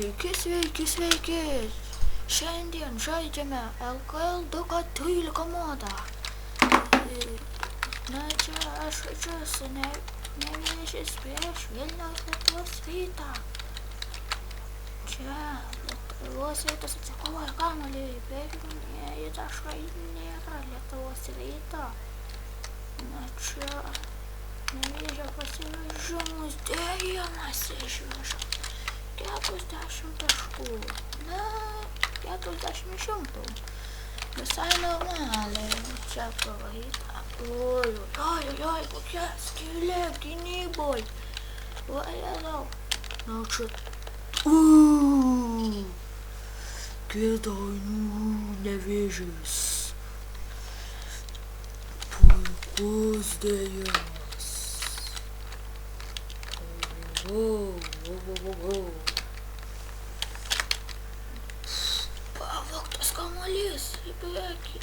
Sveiki! Šiandien žaidžiame LKL 2K13 modą. Na čia aš žaidžiu su Nevėžis prieš Vilniaus Lietuvos Rytą. Čia Lietuvos Rytas atsikovoja kamuolį, pirmieji taškai nėra Lietuvos Ryto. Na čia Nevėžio pasivežimus dėjimas išveža 40 taškų. Na, 40 šimtų. Visai normaliai. Čia paraita. Oi, kokia skylė gynyboj. Valerau. Na čia. Kėdainių Nevėžis. Puikus dėjimas. Pavogtas kamuolys į priekį.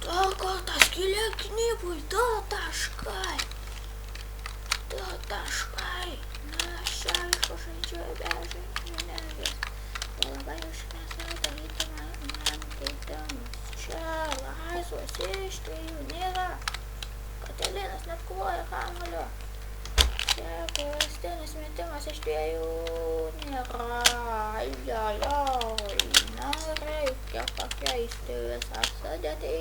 Dar kartą skylė gynyboj. 2 taškai. Na, čia aišku žaidžiu be energijos. Labai užknesai daryti man keitimus. Čia laisvas iš 3 nėra. Katalinas net kovoja kamuolio. Čia kraštinis metimas iš 2 nėra. Na, reikia pakeisti visą sudėtį.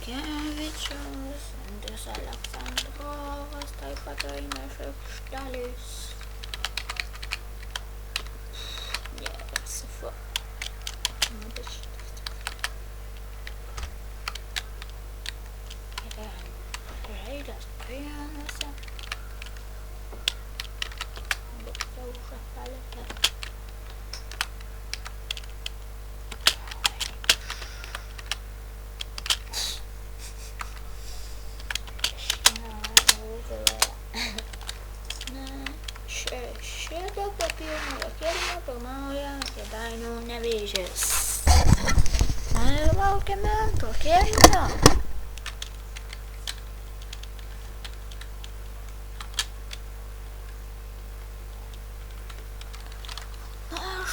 Kevičius, Andrius Aleksandrovas, taip pat eina šaukštelis. Žaidęs prienuose. Jau šakalėte. Na, šito papilno kėlinio pirmauja Kėdainių Nevėžis. Na ir laukiame antro kėlinio.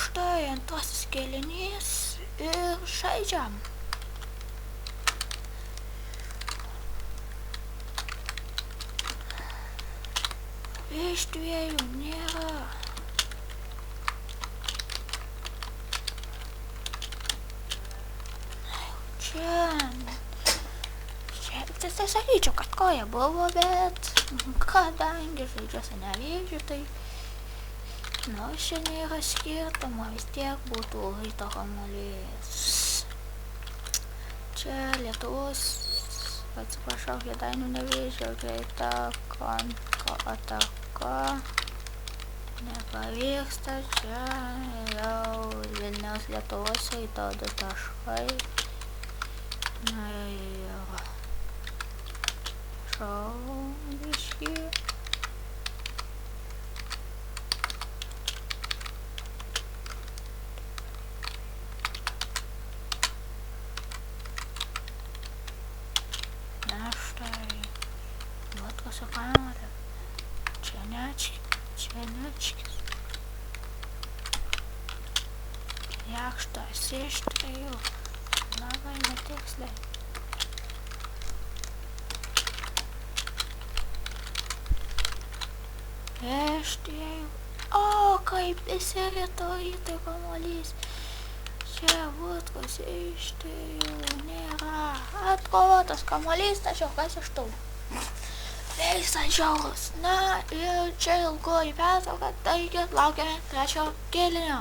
Štai antrasis kėlinys ir žaidžiam. Iš 2 nėra. Čia sakyčiau, kad koja buvo, bet kadangi žaidžiu su Nevėžiu, tai nors čia nėra skirtumo, vis tiek būtų Ryto kamuolys. Čia Lietuvos, atsiprašau, Kėdainių Nevėžio greita kontra-ataka. Nepavyksta, čia jau Vilniaus Lietuvos Ryto 2 taškai. Na ir šaubiški. Su kamerą. Čenečkis. Jakštas iš 3. Labai netiksliai. Iš 2. O, kaip įsirito Rytui kamuolys. Čia Vutkus iš 3 nėra. Atkovotas kamuolys, tačiau kas iš tų? Veikstant žiaurus. Na ir čia ilgoji pertrauka, taigi laukiame trečio kėlinio.